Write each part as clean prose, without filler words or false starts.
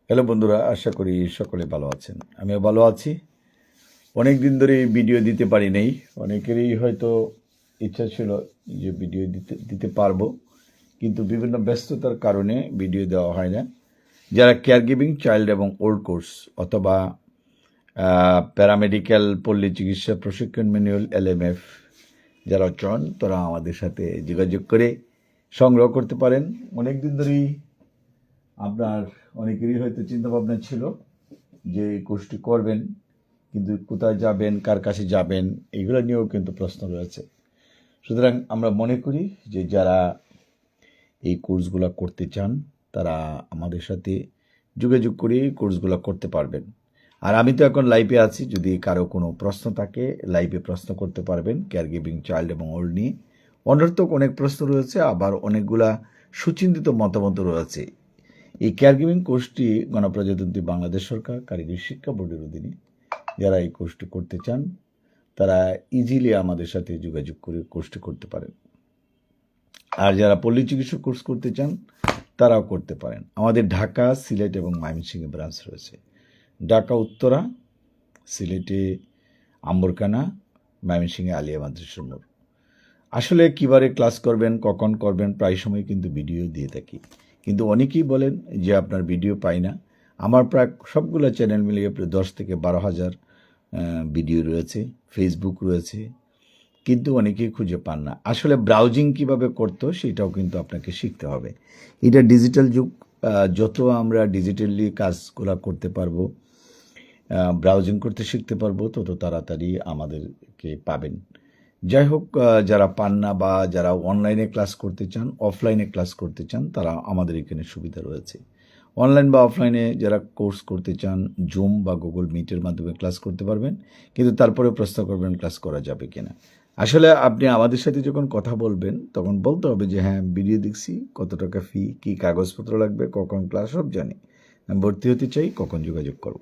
Hello বন্ধুরা, আশা করি সকলে ভালো আছেন। আমিও ভালো আছি। অনেক দিন ধরে ভিডিও দিতে পারি নাই। অনেকেরই হয়তো ইচ্ছা ছিল যে ভিডিও দিতে দিতে পারবো, কিন্তু বিভিন্ন ব্যস্ততার কারণে ভিডিও দেওয়া হয় না। যারা কেয়ার গিভিং চাইল্ড এবং ওল্ড কোর্স অথবা প্যারামেডিক্যাল পল্লী চিকিৎসা প্রশিক্ষণ ম্যানুয়াল LMF যারা চান, তারা আমাদের সাথে যোগাযোগ করে সংগ্রহ করতে পারেন। অনেক দিন ধরেই আপনার অনেকেরই হয়তো চিন্তাভাবনা ছিল যে এই কোর্সটি করবেন, কিন্তু কোথায় যাবেন, কার কাছে যাবেন, এগুলো নিয়েও কিন্তু প্রশ্ন রয়েছে। সুতরাং আমরা মনে করি যে যারা এই কোর্সগুলো করতে চান তারা আমাদের সাথে যোগাযোগ করে এই কোর্সগুলো করতে পারবেন। আর আমি তো এখন লাইভে আছি, যদি কারো কোনো প্রশ্ন থাকে লাইভে প্রশ্ন করতে পারবেন কেয়ার গিভিং চাইল্ড এবং ওল্ড নিয়ে। অনর্থক অনেক প্রশ্ন রয়েছে, আবার অনেকগুলা সুচিন্তিত মতামত রয়েছে। এই কেয়ার গিভিং কোর্সটি গণপ্রজাতন্ত্রী বাংলাদেশ সরকার কারিগরি শিক্ষা বোর্ডের অধীনে। যারা এই কোর্সটি করতে চান তারা ইজিলি আমাদের সাথে যোগাযোগ করে কোর্সটি করতে পারেন। আর যারা পল্লী চিকিৎসক কোর্স করতে চান তারাও করতে পারেন। আমাদের ঢাকা, সিলেট এবং ময়মনসিংহে ব্রাঞ্চ রয়েছে। ঢাকা উত্তরা, সিলেটে আম্বরকানা, ময়মনসিংহে আলিয়া মাদ্রাসা মোড়। আসলে কীভাবে ক্লাস করবেন, কখন করবেন, প্রায় সময় কিন্তু ভিডিও দিয়ে থাকি, কিন্তু অনেকেই বলেন যে আপনার ভিডিও পাই না। আমার প্রায় সবগুলো চ্যানেল মিলিয়ে প্রায় 10 থেকে 12,000 ভিডিও রয়েছে, ফেসবুক রয়েছে, কিন্তু অনেকেই খুঁজে পান না। আসলে ব্রাউজিং কিভাবে করতো সেটাও কিন্তু আপনাকে শিখতে হবে। এটা ডিজিটাল যুগ, যত আমরা ডিজিটালি কাজগুলো করতে পারবো, ব্রাউজিং করতে শিখতে পারবো, তত তাড়াতাড়ি আমাদেরকে পাবেন। যাই হোক, যারা পান না বা যারা অনলাইনে ক্লাস করতে চান, অফলাইনে ক্লাস করতে চান, তারা আমাদের এখানে সুবিধা রয়েছে। অনলাইন বা অফলাইনে যারা কোর্স করতে চান, জুম বা গুগল মিটের মাধ্যমে ক্লাস করতে পারবেন, কিন্তু তারপরে প্রশ্ন করবেন ক্লাস করা যাবে কিনা। আসলে আপনি আমাদের সাথে যখন কথা বলবেন তখন বলতে হবে যে হ্যাঁ, ভিডিও দেখছি, কত টাকা ফি, কী কাগজপত্র লাগবে, কখন ক্লাস, সব জানি, আমি ভর্তি হতে চাই, কখন যোগাযোগ করব।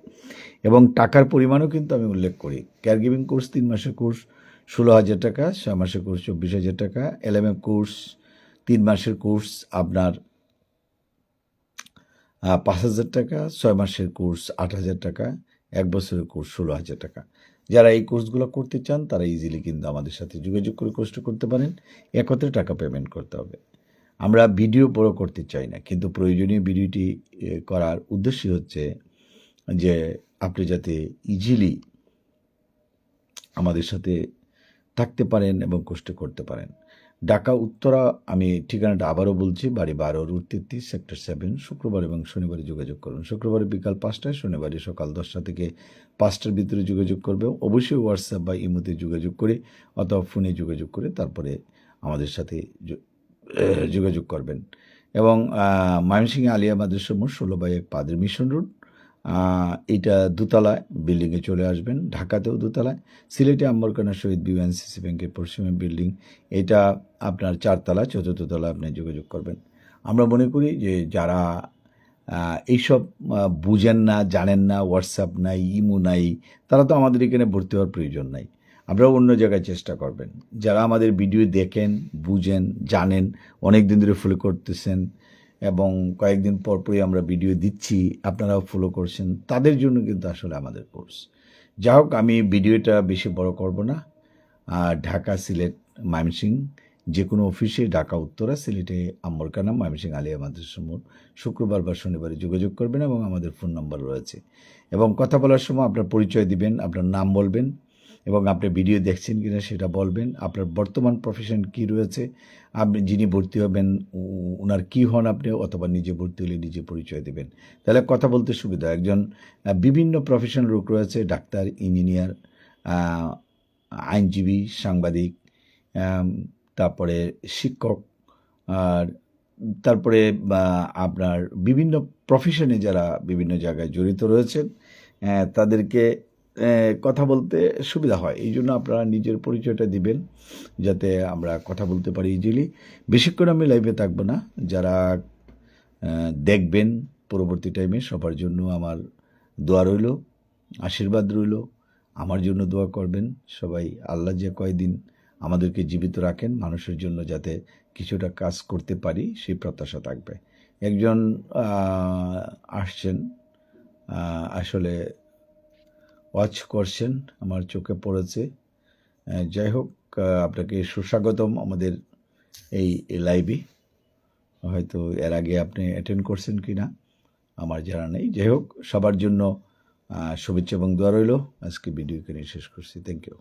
এবং টাকার পরিমাণও কিন্তু আমি উল্লেখ করি। কেয়ার গিভিং কোর্স 3 মাসের কোর্স 16,000 টাকা, 6 মাসের কোর্স 24,000 টাকা, LMF কোর্স 3 মাসের কোর্স আপনার 5,000 টাকা, 6 মাসের কোর্স 8,000 টাকা, 1 বছরের কোর্স 16,000 টাকা। যারা এই কোর্সগুলো করতে চান তারা ইজিলি কিন্তু আমাদের সাথে যোগাযোগ করে কোর্সটা করতে পারেন। একত্রে টাকা পেমেন্ট করতে হবে। আমরা ভিডিও বড় করতে চাই না, কিন্তু প্রয়োজনীয় ভিডিওটি করার উদ্দেশ্যই হচ্ছে যে আপনি যাতে ইজিলি আমাদের সাথে থাকতে পারেন এবং কোর্সটা করতে পারেন। ঢাকা উত্তরা, আমি ঠিকানাটা আবারও বলছি, বাড়ি 12 রুট 33 সেক্টর 7। শুক্রবার এবং শনিবারে যোগাযোগ করুন। শুক্রবারে বিকাল 5টায়, শনিবারে সকাল 10টা থেকে 5টার ভিতরে যোগাযোগ করবে। অবশ্যই হোয়াটসঅ্যাপ বা ইমোতে যোগাযোগ করে অথবা ফোনে যোগাযোগ করে তারপরে আমাদের সাথে যোগাযোগ করবেন। এবং ময়মনসিংহে আলিয়া মাদ্রাসা মোড় 16/1 পাদের মিশন রোড, এটা দোতলায় বিল্ডিংয়ে চলে আসবেন। ঢাকাতেও দোতলায়, সিলেটে আম্বরকানা শহীদ BUNCC ব্যাংকের পশ্চিমে বিল্ডিং, এটা আপনার 4 তলা, 4র্থ তলা আপনি যোগাযোগ করবেন। আমরা মনে করি যে যারা এইসব বুঝেন না, জানেন না, হোয়াটসঅ্যাপ নাই, ইমো নাই, তারা তো আমাদের এখানে ভর্তি হওয়ার প্রয়োজন নাই। আপনারা অন্য জায়গায় চেষ্টা করবেন। যারা আমাদের ভিডিও দেখেন, বুঝেন, জানেন, অনেক দিন ধরে ফলো করতেছেন এবং কয়েকদিন পরপরই আমরা ভিডিও দিচ্ছি, আপনারাও ফলো করছেন, তাদের জন্য কিন্তু আসলে আমাদের কোর্স। যা হোক, আমি ভিডিওটা বেশি বড় করব না। ঢাকা, সিলেট, ময়মনসিংহ যে কোনো অফিসে, ঢাকা উত্তরা, সিলেটে আম্বরকানা, ময়মনসিংহ আলিয়া মাদ্রাসা মোড়, শুক্রবার বা শনিবারে যোগাযোগ করবেন এবং আমাদের ফোন নাম্বার রয়েছে। এবং কথা বলার সময় আপনার পরিচয় দিবেন, আপনার নাম বলবেন এবং আপনি ভিডিও দেখছেন কিনা সেটা বলবেন। আপনার বর্তমান প্রফেশন কী রয়েছে, আপনি যিনি ভর্তি হবেন ওনার কী হন আপনি, অথবা নিজে ভর্তি হলে নিজে পরিচয় দেবেন, তাহলে কথা বলতে সুবিধা। একজন বিভিন্ন প্রফেশনাল লোক রয়েছে, ডাক্তার, ইঞ্জিনিয়ার, আইনজীবী, সাংবাদিক, তারপরে শিক্ষক, আর তারপরে আপনার বিভিন্ন প্রফেশনে যারা বিভিন্ন জায়গায় জড়িত রয়েছেন, তাদেরকে কথা বলতে সুবিধা হয়। এই জন্য আপনারা নিজের পরিচয়টা দিবেন যাতে আমরা কথা বলতে পারি ইজিলি। বেশিক্ষণ আমি লাইভে থাকবো না। যারা দেখবেন পরবর্তী টাইমে, সবার জন্য আমার দোয়া রইল, আশীর্বাদ রইল। আমার জন্য দোয়া করবেন সবাই। আল্লাহ যে কয়দিন আমাদেরকে জীবিত রাখেন, মানুষের জন্য যাতে কিছুটা কাজ করতে পারি সেই প্রত্যাশা থাকবে। একজন আসছেন, আসলে ওয়াচ করছেন, আমার চোখে পড়েছে। যাই হোক, আপনাকে সুস্বাগতম আমাদের এই লাইভে। হয়তো এর আগে আপনি অ্যাটেন্ড করছেন কি না আমার জানা নেই। যাই হোক, সবার জন্য শুভেচ্ছা এবং দোয়া রইল। আজকে ভিডিও এখানে শেষ করছি। Thank you.